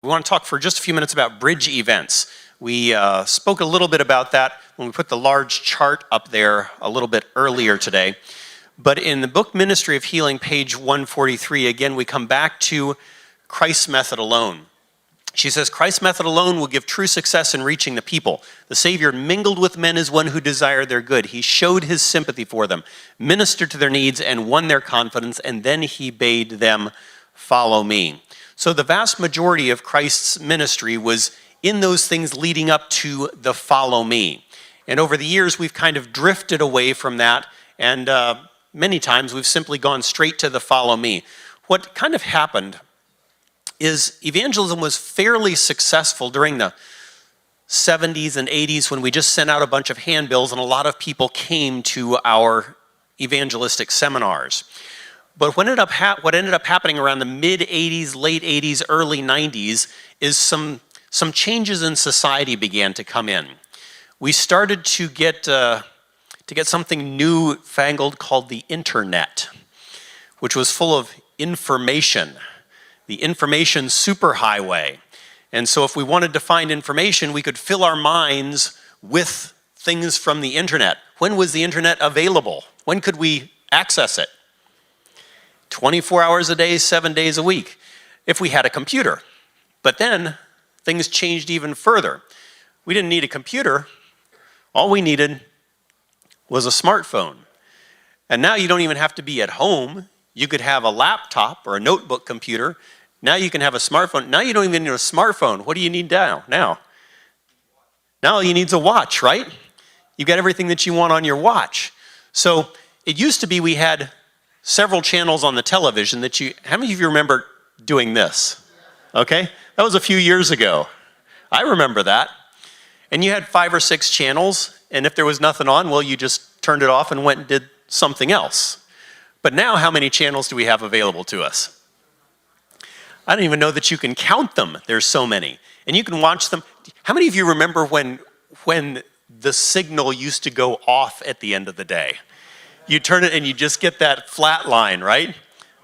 We want to talk for just a few minutes about bridge events. We spoke a little bit about that when we put the large chart up there a little bit earlier today. But in the book Ministry of Healing, page 143, again, we come back to Christ's method alone. She says, Christ's method alone will give true success in reaching the people. The Savior mingled with men as one who desired their good. He showed his sympathy for them, ministered to their needs, and won their confidence, and then he bade them follow me. So the vast majority of Christ's ministry was in those things leading up to the follow me. And over the years, we've kind of drifted away from that, and many times we've simply gone straight to the follow me. What kind of happened is evangelism was fairly successful during the 70s and 80s when we just sent out a bunch of handbills and a lot of people came to our evangelistic seminars. But what ended up happening around the mid-80s, late 80s, early 90s is some changes in society began to come in. We started to get something newfangled called the internet, which was full of information, the information superhighway. And so if we wanted to find information, we could fill our minds with things from the internet. When was the internet available? When could we access it? 24 hours a day, 7 days a week, if we had a computer. But then things changed even further. We didn't need a computer. All we needed was a smartphone. And now you don't even have to be at home. You could have a laptop or a notebook computer. Now you can have a smartphone. Now you don't even need a smartphone. What do you need now? Now all you need is a watch, right? You've got everything that you want on your watch. So it used to be we had several channels on the television that how many of you remember doing this? Okay, that was a few years ago. I remember that. And you had 5 or 6 channels, and if there was nothing on, well, you just turned it off and went and did something else. But now, how many channels do we have available to us? I don't even know that you can count them. There's so many. And you can watch them. How many of you remember when the signal used to go off at the end of the day? You turn it and you just get that flat line, right?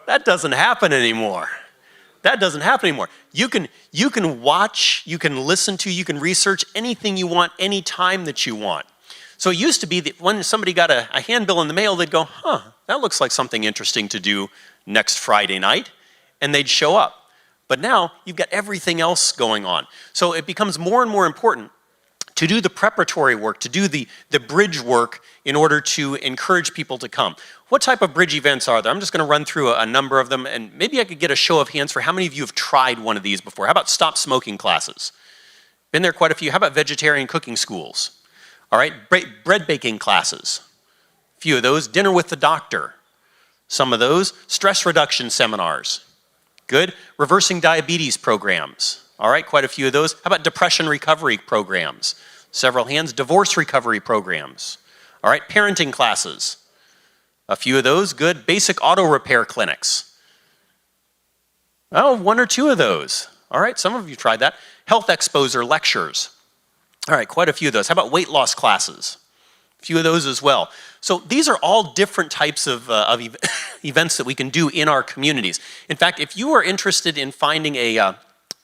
That doesn't happen anymore. That doesn't happen anymore. You can watch, you can listen to, you can research anything you want, any time that you want. So it used to be that when somebody got a handbill in the mail, they'd go, that looks like something interesting to do next Friday night, and they'd show up. But now you've got everything else going on. So it becomes more and more important to do the preparatory work, to do the bridge work in order to encourage people to come. What type of bridge events are there? I'm just going to run through a number of them, and maybe I could get a show of hands for how many of you have tried one of these before. How about stop smoking classes? Been there quite a few. How about vegetarian cooking schools? All right, bread baking classes. A few of those. Dinner with the doctor. Some of those. Stress reduction seminars. Good. Reversing diabetes programs. All right, quite a few of those. How about depression recovery programs? Several hands. Divorce recovery programs. All right, parenting classes. A few of those. Good. Basic auto repair clinics. Oh, 1 or 2 of those. All right, some of you tried that. Health exposure lectures. All right, quite a few of those. How about weight loss classes? A few of those as well. So these are all different types of events that we can do in our communities. In fact, if you are interested in finding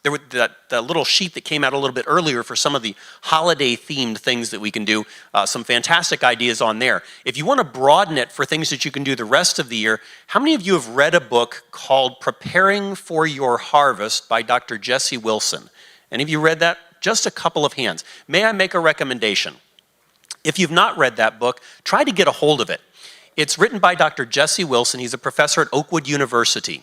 there was that little sheet that came out a little bit earlier for some of the holiday-themed things that we can do, some fantastic ideas on there. If you want to broaden it for things that you can do the rest of the year, how many of you have read a book called Preparing for Your Harvest by Dr. Jesse Wilson? Any of you read that? Just a couple of hands. May I make a recommendation? If you've not read that book, try to get a hold of it. It's written by Dr. Jesse Wilson. He's a professor at Oakwood University.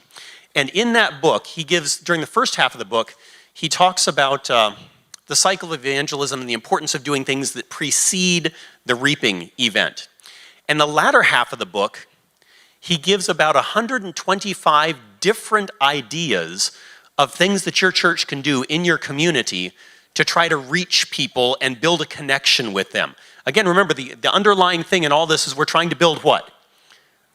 And in that book, he gives, during the first half of the book, he talks about the cycle of evangelism and the importance of doing things that precede the reaping event. And the latter half of the book, he gives about 125 different ideas of things that your church can do in your community to try to reach people and build a connection with them. Again, remember, the underlying thing in all this is we're trying to build what?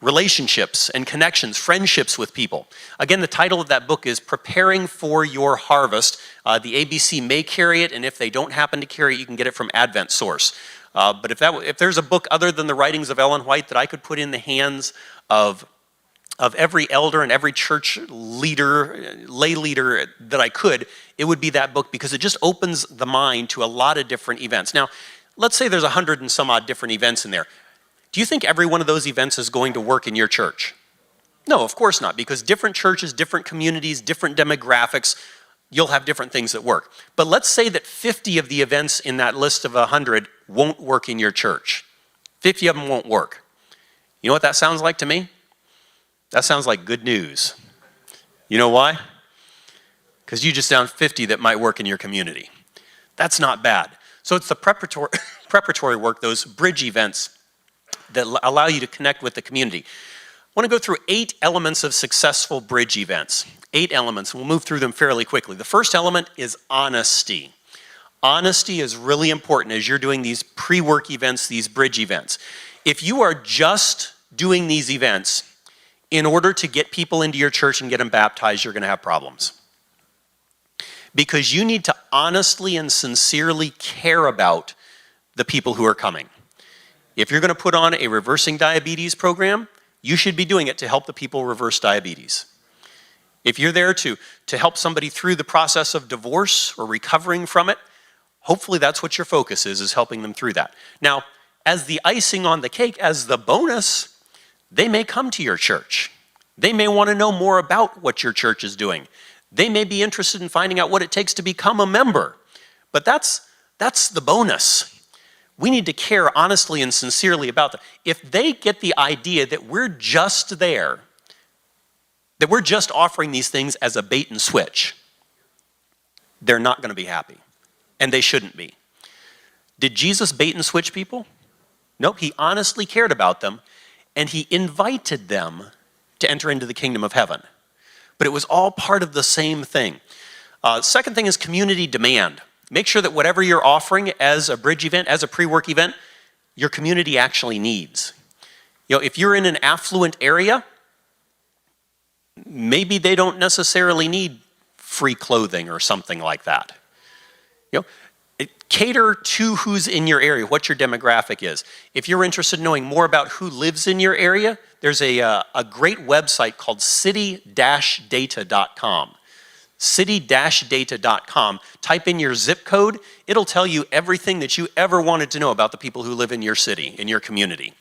Relationships and connections, friendships with people. Again, the title of that book is Preparing for Your Harvest. The ABC may carry it, and if they don't happen to carry it, you can get it from Advent Source. But if there's a book other than the writings of Ellen White that I could put in the hands of of every elder and every church leader, lay leader that I could, it would be that book, because it just opens the mind to a lot of different events. Now, let's say there's 100 and some odd different events in there. Do you think every one of those events is going to work in your church? No, of course not, because different churches, different communities, different demographics, you'll have different things that work. But let's say that 50 of the events in that list of 100 won't work in your church. 50 of them won't work. You know what that sounds like to me? That sounds like good news. You know why? Because you just found 50 that might work in your community. That's not bad. So it's the preparatory work, those bridge events that allow you to connect with the community. I want to go through 8 elements of successful bridge events. 8 elements, and we'll move through them fairly quickly. The first element is honesty. Honesty is really important as you're doing these pre-work events, these bridge events. If you are just doing these events in order to get people into your church and get them baptized, you're going to have problems. Because you need to honestly and sincerely care about the people who are coming. If you're going to put on a reversing diabetes program, you should be doing it to help the people reverse diabetes. If you're there to help somebody through the process of divorce or recovering from it, hopefully that's what your focus is helping them through that. Now, as the icing on the cake, as the bonus, they may come to your church. They may want to know more about what your church is doing. They may be interested in finding out what it takes to become a member. But that's the bonus. We need to care honestly and sincerely about them. If they get the idea that we're just there, that we're just offering these things as a bait and switch, they're not going to be happy. And they shouldn't be. Did Jesus bait and switch people? Nope, he honestly cared about them, and he invited them to enter into the kingdom of heaven. But it was all part of the same thing. Second thing is community demand. Make sure that whatever you're offering as a bridge event, as a pre-work event, your community actually needs. You know, if you're in an affluent area, maybe they don't necessarily need free clothing or something like that. You know, cater to who's in your area, what your demographic is. If you're interested in knowing more about who lives in your area, there's a great website called city-data.com. City-data.com. Type in your zip code. It'll tell you everything that you ever wanted to know about the people who live in your city, in your community.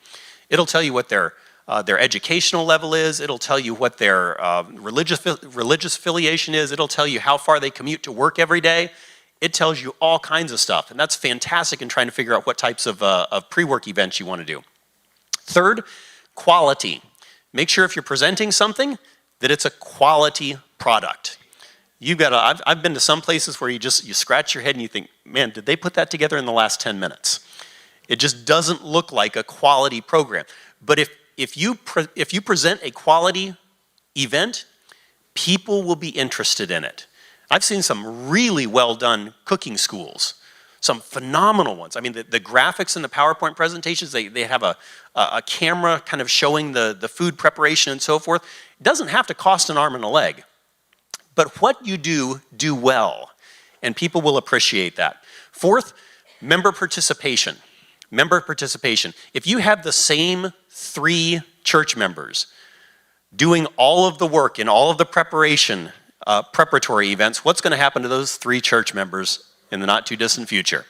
It'll tell you what their educational level is. It'll tell you what their religious affiliation is. It'll tell you how far they commute to work every day. It tells you all kinds of stuff, and that's fantastic in trying to figure out what types of pre-work events you want to do. Third, quality. Make sure if you're presenting something that it's a quality product. I've been to some places where you scratch your head and you think, man, did they put that together in the last 10 minutes? It just doesn't look like a quality program. But if you present a quality event, people will be interested in it. I've seen some really well done cooking schools, some phenomenal ones. I mean, the graphics in the PowerPoint presentations, they have a camera kind of showing the food preparation and so forth. It doesn't have to cost an arm and a leg. But what you do well, and people will appreciate that. Fourth, member participation. Member participation. If you have the same 3 church members doing all of the work and all of the preparatory events, what's going to happen to those 3 church members in the not too distant future?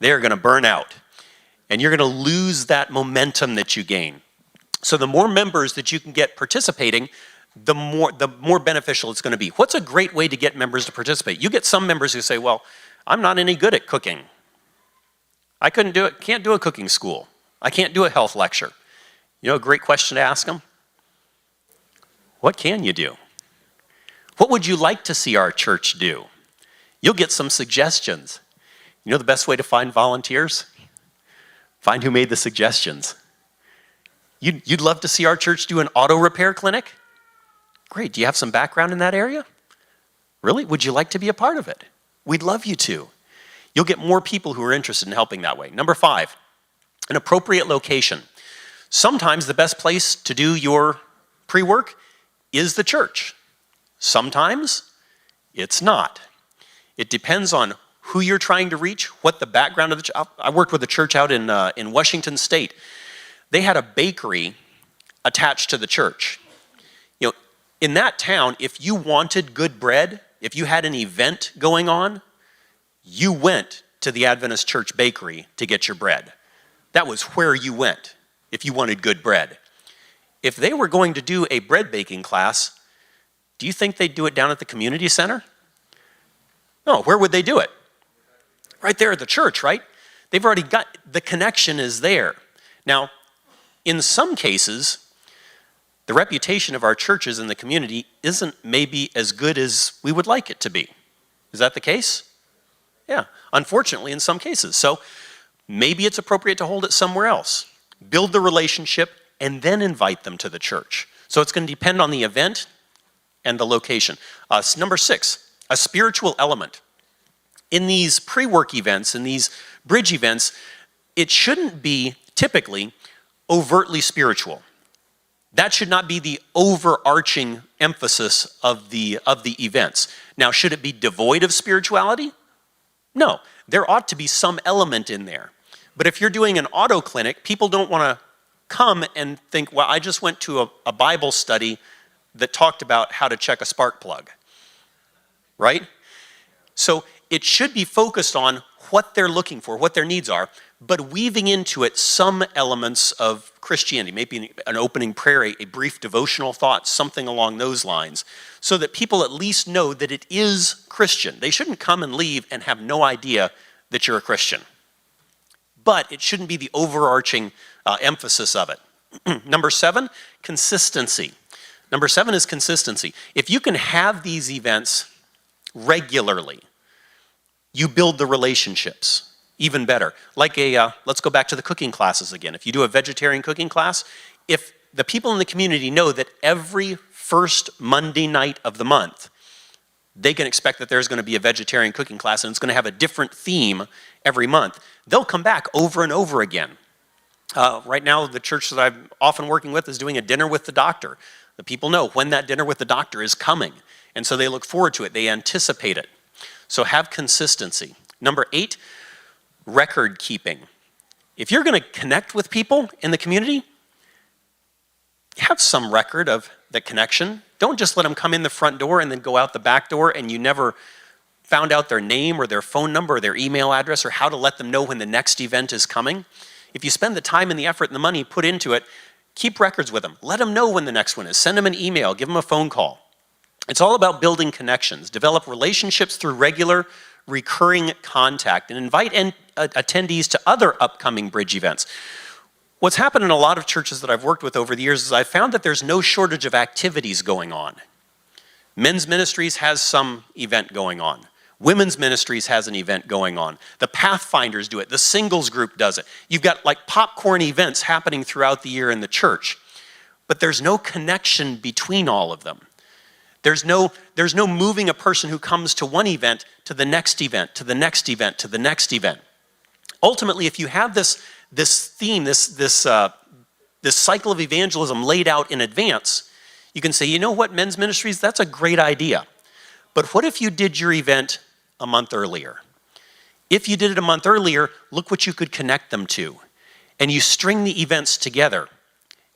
They are going to burn out, and you're going to lose that momentum that you gain. So the more members that you can get participating, the more beneficial it's going to be. What's a great way to get members to participate? You get some members who say, well, I'm not any good at cooking. I can't do a cooking school. I can't do a health lecture. You know, a great question to ask them? What can you do? What would you like to see our church do? You'll get some suggestions. You know the best way to find volunteers? Find who made the suggestions. You'd love to see our church do an auto repair clinic? Great, do you have some background in that area? Really? Would you like to be a part of it? We'd love you to. You'll get more people who are interested in helping that way. Number 5, an appropriate location. Sometimes the best place to do your pre-work is the church. Sometimes it's not. It depends on who you're trying to reach, what the background of the church. I worked with a church out in Washington State. They had a bakery attached to the church. In that town, if you wanted good bread, if you had an event going on, you went to the Adventist Church bakery to get your bread. That was where you went if you wanted good bread. If they were going to do a bread baking class, do you think they'd do it down at the community center? No, where would they do it? Right there at the church, right? They've already got, the connection is there. Now, in some cases, the reputation of our churches in the community isn't maybe as good as we would like it to be. Is that the case? Yeah, unfortunately in some cases. So maybe it's appropriate to hold it somewhere else. Build the relationship and then invite them to the church. So it's going to depend on the event and the location. Number 6, a spiritual element. In these pre-work events, in these bridge events, it shouldn't be typically overtly spiritual. That should not be the overarching emphasis of the events. Now, should it be devoid of spirituality? No, there ought to be some element in there. But if you're doing an auto clinic, people don't want to come and think, well, I just went to a Bible study that talked about how to check a spark plug, right? So it should be focused on what they're looking for, what their needs are, but weaving into it some elements of Christianity, maybe an opening prayer, a brief devotional thought, something along those lines, so that people at least know that it is Christian. They shouldn't come and leave and have no idea that you're a Christian. But it shouldn't be the overarching emphasis of it. Number 7, consistency. Number 7 is consistency. If you can have these events regularly, you build the relationships even better. Like let's go back to the cooking classes again. If you do a vegetarian cooking class, if the people in the community know that every first Monday night of the month, they can expect that there's going to be a vegetarian cooking class and it's going to have a different theme every month, they'll come back over and over again. Right now, the church that I'm often working with is doing a dinner with the doctor. The people know when that dinner with the doctor is coming, and so they look forward to it. They anticipate it. So have consistency. Number 8, record keeping. If you're going to connect with people in the community, have some record of the connection. Don't just let them come in the front door and then go out the back door and you never found out their name or their phone number or their email address or how to let them know when the next event is coming. If you spend the time and the effort and the money put into it, keep records with them. Let them know when the next one is. Send them an email. Give them a phone call. It's all about building connections. Develop relationships through regular, recurring contact and invite attendees to other upcoming bridge events. What's happened in a lot of churches that I've worked with over the years is I've found that there's no shortage of activities going on. Men's ministries has some event going on. Women's ministries has an event going on. The Pathfinders do it. The singles group does it. You've got like popcorn events happening throughout the year in the church, but there's no connection between all of them. There's no moving a person who comes to one event to the next event, to the next event, to the next event. Ultimately, if you have this theme, this cycle of evangelism laid out in advance, you can say, you know what, men's ministries, that's a great idea. But what if you did your event a month earlier? If you did it a month earlier, look what you could connect them to. And you string the events together,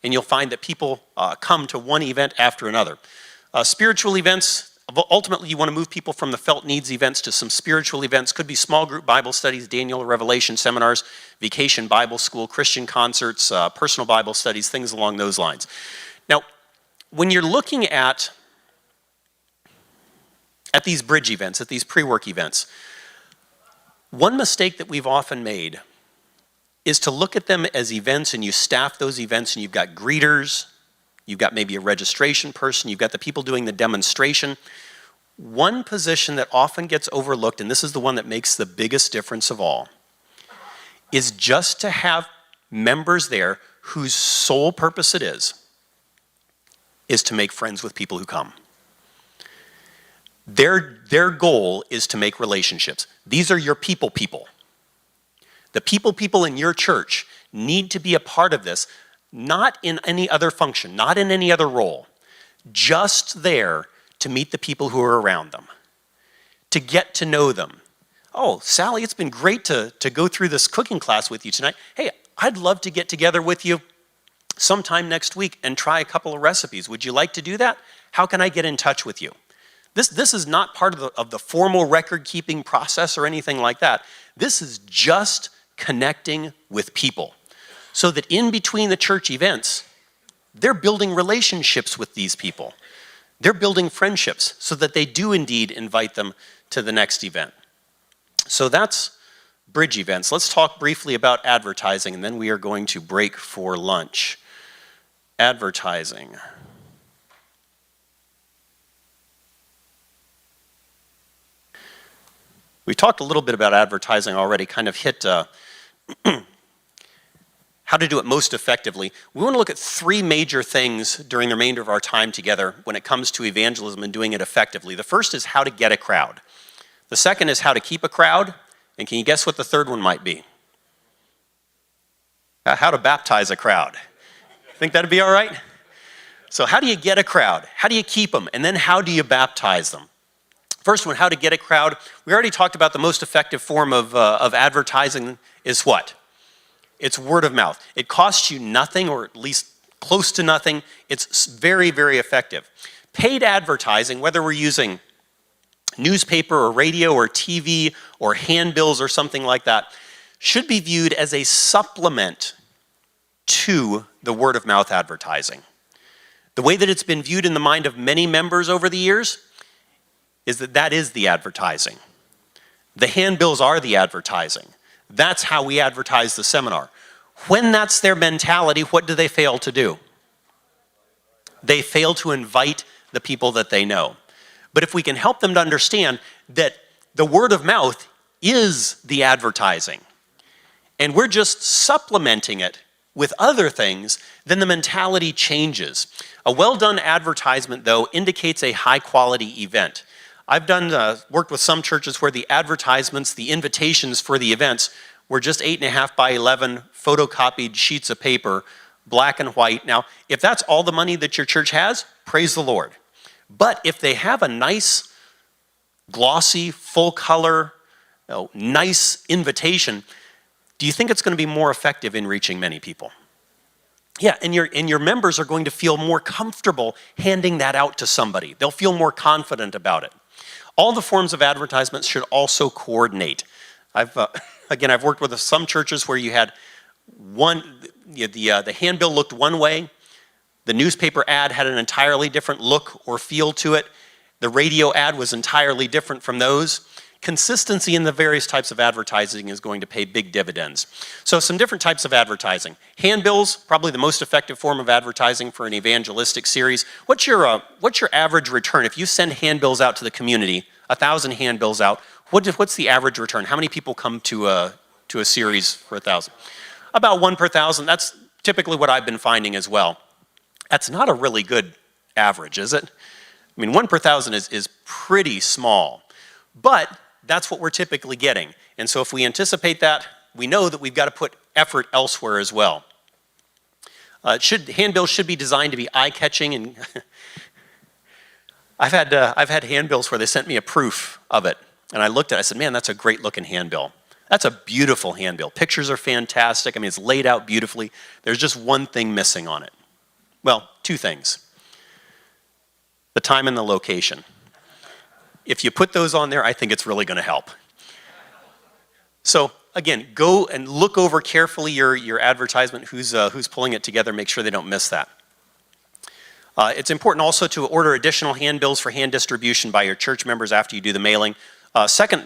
and you'll find that people come to one event after another. Spiritual events, ultimately you want to move people from the felt needs events to some spiritual events. Could be small group Bible studies, Daniel, Revelation seminars, vacation Bible school, Christian concerts, personal Bible studies, things along those lines. Now, when you're looking at these bridge events, at these pre-work events, one mistake that we've often made is to look at them as events and you staff those events and you've got greeters, you've got maybe a registration person, you've got the people doing the demonstration. One position that often gets overlooked, and this is the one that makes the biggest difference of all, is just to have members there whose sole purpose it is to make friends with people who come. Their goal is to make relationships. These are your people. The people in your church need to be a part of this, not in any other function, not in any other role, just there to meet the people who are around them, to get to know them. Oh, Sally, it's been great to go through this cooking class with you tonight. Hey, I'd love to get together with you sometime next week and try a couple of recipes. Would you like to do that? How can I get in touch with you? This is not part of the formal record-keeping process or anything like that. This is just connecting with people so that in between the church events, they're building relationships with these people. They're building friendships so that they do indeed invite them to the next event. So that's bridge events. Let's talk briefly about advertising, and then we are going to break for lunch. Advertising. We talked a little bit about advertising already, kind of hit how to do it most effectively. We want to look at three major things during the remainder of our time together when it comes to evangelism and doing it effectively. The first is how to get a crowd. The second is how to keep a crowd. And can you guess what the third one might be? How to baptize a crowd. Think that'd be all right? So how do you get a crowd? How do you keep them? And then how do you baptize them? First one, how to get a crowd. We already talked about the most effective form of advertising is what? It's word of mouth. It costs you nothing, or at least close to nothing. It's very, very effective. Paid advertising, whether we're using newspaper or radio or TV or handbills or something like that, should be viewed as a supplement to the word of mouth advertising. The way that it's been viewed in the mind of many members over the years is that is the advertising. The handbills are the advertising. That's how we advertise the seminar. When that's their mentality, what do they fail to do? They fail to invite the people that they know. But if we can help them to understand that the word of mouth is the advertising, and we're just supplementing it with other things, then the mentality changes. A well-done advertisement, though, indicates a high-quality event. I've worked with some churches where the advertisements, the invitations for the events were just 8.5 by 11 photocopied sheets of paper, black and white. Now, if that's all the money that your church has, praise the Lord. But if they have a nice, glossy, full color, nice invitation, do you think it's going to be more effective in reaching many people? Yeah, and your members are going to feel more comfortable handing that out to somebody. They'll feel more confident about it. All the forms of advertisements should also coordinate. I've worked with some churches where you had the handbill looked one way, the newspaper ad had an entirely different look or feel to it, the radio ad was entirely different from those. Consistency in the various types of advertising is going to pay big dividends. So some different types of advertising. Handbills, probably the most effective form of advertising for an evangelistic series. What's your average return? If you send handbills out to the community, 1,000 handbills out, what's the average return? How many people come to a series for 1,000? About 1 per 1,000. That's typically what I've been finding as well. That's not a really good average, is it? I mean, 1 per 1,000 is pretty small, but that's what we're typically getting. And so if we anticipate that, we know that we've got to put effort elsewhere as well. Handbills should be designed to be eye-catching, and I've had handbills where they sent me a proof of it, and I looked at it, I said, man, that's a great looking handbill. That's a beautiful handbill. Pictures are fantastic. I mean, it's laid out beautifully. There's just one thing missing on it. Well, 2 things. The time and the location. If you put those on there, I think it's really going to help. So again, go and look over carefully your advertisement, who's pulling it together, make sure they don't miss that. It's important also to order additional handbills for hand distribution by your church members after you do the mailing. Second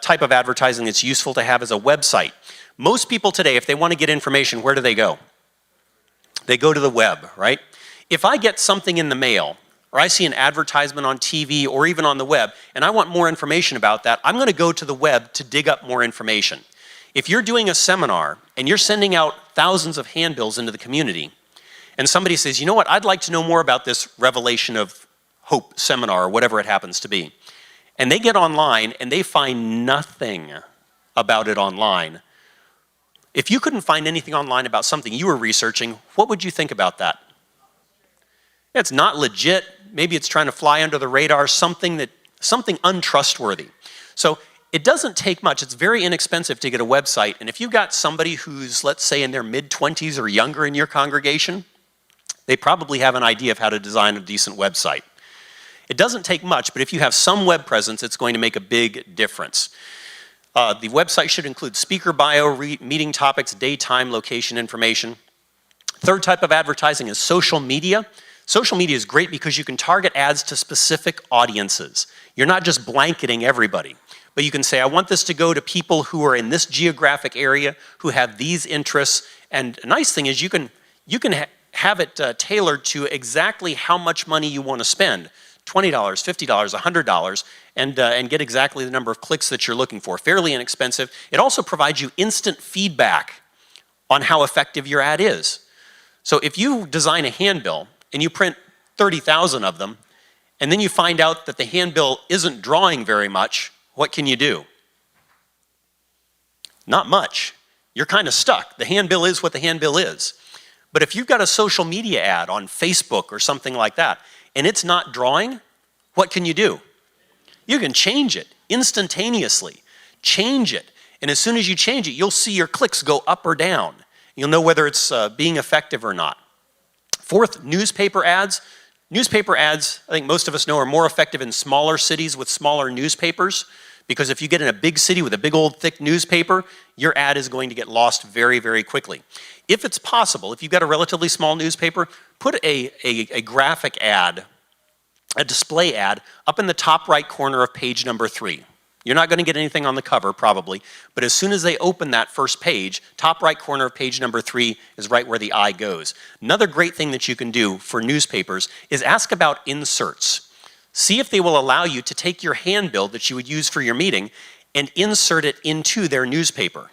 type of advertising that's useful to have is a website. Most people today, if they want to get information, where do they go? They go to the web, right? If I get something in the mail, or I see an advertisement on TV or even on the web, and I want more information about that, I'm going to go to the web to dig up more information. If you're doing a seminar and you're sending out thousands of handbills into the community, and somebody says, you know what, I'd like to know more about this Revelation of Hope seminar or whatever it happens to be, and they get online and they find nothing about it online, if you couldn't find anything online about something you were researching, what would you think about that? It's not legit. Maybe it's trying to fly under the radar, something untrustworthy. So it doesn't take much. It's very inexpensive to get a website. And if you've got somebody who's, let's say, in their mid-20s or younger in your congregation, they probably have an idea of how to design a decent website. It doesn't take much, but if you have some web presence, it's going to make a big difference. The website should include speaker bio, meeting topics, date, time, location information. Third type of advertising is social media. Social media is great because you can target ads to specific audiences. You're not just blanketing everybody, but you can say, I want this to go to people who are in this geographic area, who have these interests. And a nice thing is you can have it tailored to exactly how much money you want to spend. $20, $50, $100, and get exactly the number of clicks that you're looking for. Fairly inexpensive. It also provides you instant feedback on how effective your ad is. So if you design a handbill and you print 30,000 of them, and then you find out that the handbill isn't drawing very much, what can you do? Not much. You're kind of stuck. The handbill is what the handbill is. But if you've got a social media ad on Facebook or something like that, and it's not drawing, what can you do? You can change it instantaneously. Change it. And as soon as you change it, you'll see your clicks go up or down. You'll know whether it's being effective or not. Fourth, newspaper ads. Newspaper ads, I think most of us know, are more effective in smaller cities with smaller newspapers, because if you get in a big city with a big old thick newspaper, your ad is going to get lost very, very quickly. If it's possible, if you've got a relatively small newspaper, put a graphic ad, a display ad, up in the top right corner of page number 3. You're not going to get anything on the cover, probably, but as soon as they open that first page, top right corner of page number 3 is right where the eye goes. Another great thing that you can do for newspapers is ask about inserts. See if they will allow you to take your handbill that you would use for your meeting and insert it into their newspaper.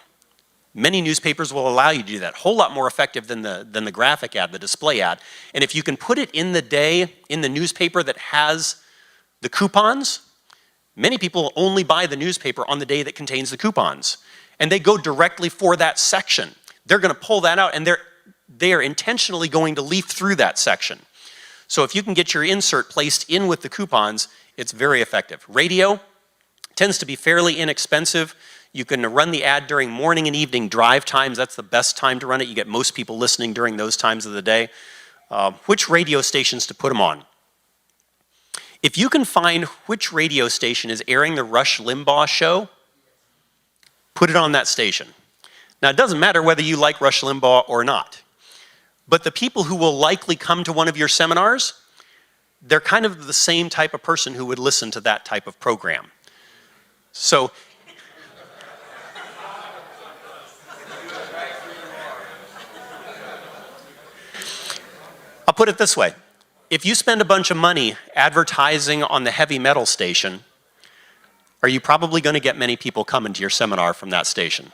Many newspapers will allow you to do that. A whole lot more effective than the graphic ad, the display ad. And if you can put it in the day in the newspaper that has the coupons, many people only buy the newspaper on the day that contains the coupons. And they go directly for that section. They're going to pull that out, and they are intentionally going to leaf through that section. So if you can get your insert placed in with the coupons, it's very effective. Radio tends to be fairly inexpensive. You can run the ad during morning and evening drive times. That's the best time to run it. You get most people listening during those times of the day. Which radio stations to put them on? If you can find which radio station is airing the Rush Limbaugh show, put it on that station. Now, it doesn't matter whether you like Rush Limbaugh or not, but the people who will likely come to one of your seminars, they're kind of the same type of person who would listen to that type of program. So, I'll put it this way. If you spend a bunch of money advertising on the heavy metal station, are you probably going to get many people coming to your seminar from that station?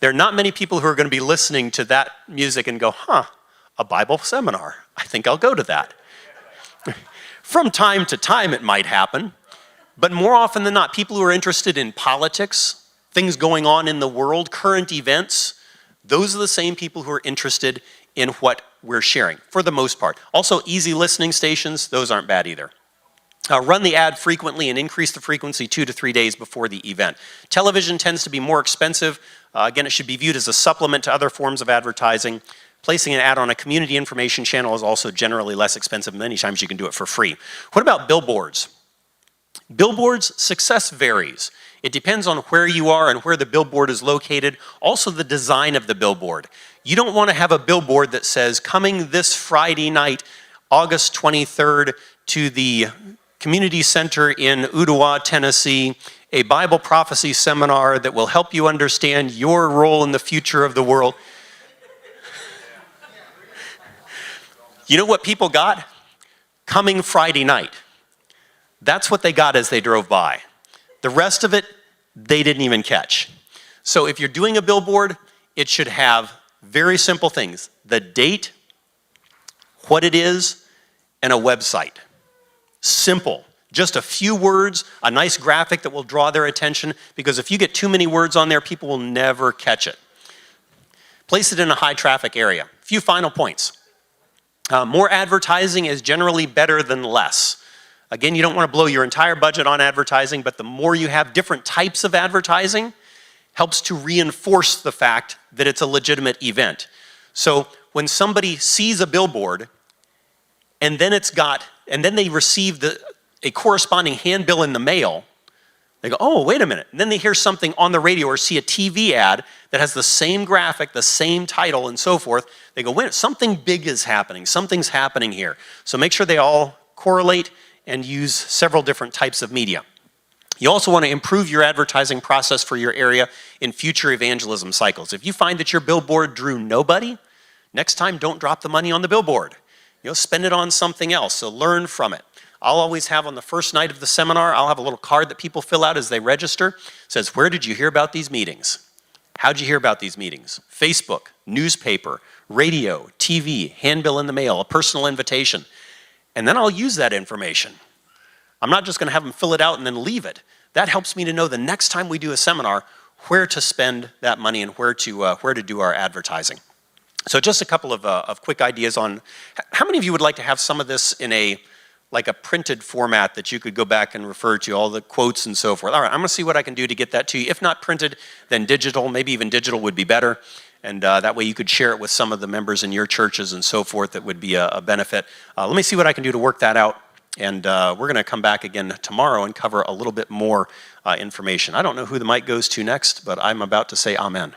There are not many people who are going to be listening to that music and go, a Bible seminar. I think I'll go to that. From time to time it might happen, but more often than not, people who are interested in politics, things going on in the world, current events, those are the same people who are interested in what we're sharing, for the most part. Also, easy listening stations, those aren't bad either. Run the ad frequently and increase the frequency 2 to 3 days before the event. Television tends to be more expensive. Again, it should be viewed as a supplement to other forms of advertising. Placing an ad on a community information channel is also generally less expensive. Many times you can do it for free. What about billboards? Billboards' success varies. It depends on where you are and where the billboard is located. Also, the design of the billboard. You don't want to have a billboard that says, coming this Friday night, August 23rd, to the community center in Ottawa, Tennessee, a Bible prophecy seminar that will help you understand your role in the future of the world. You know what people got? Coming Friday night. That's what they got as they drove by. The rest of it, they didn't even catch. So if you're doing a billboard, it should have very simple things: the date, what it is, and a website. Simple. Just a few words, a nice graphic that will draw their attention, because if you get too many words on there, people will never catch it. Place it in a high traffic area. A few final points. More advertising is generally better than less. Again, you don't want to blow your entire budget on advertising, but the more you have different types of advertising, helps to reinforce the fact that it's a legitimate event. So when somebody sees a billboard and then they receive a corresponding handbill in the mail, they go, oh, wait a minute. And then they hear something on the radio or see a TV ad that has the same graphic, the same title, and so forth. They go, wait, something big is happening. Something's happening here. So make sure they all correlate and use several different types of media. You also want to improve your advertising process for your area in future evangelism cycles. If you find that your billboard drew nobody, next time don't drop the money on the billboard. Spend it on something else, so learn from it. I'll always have on the first night of the seminar, I'll have a little card that people fill out as they register. It says, where did you hear about these meetings? How'd you hear about these meetings? Facebook, newspaper, radio, TV, handbill in the mail, a personal invitation. And then I'll use that information. I'm not just going to have them fill it out and then leave it. That helps me to know the next time we do a seminar where to spend that money and where to do our advertising. So just a couple of quick ideas on how many of you would like to have some of this in a printed format that you could go back and refer to, all the quotes and so forth. All right, I'm going to see what I can do to get that to you. If not printed, then digital. Maybe even digital would be better. And that way you could share it with some of the members in your churches and so forth. That would be a benefit. Let me see what I can do to work that out. And we're going to come back again tomorrow and cover a little bit more information. I don't know who the mic goes to next, but I'm about to say amen.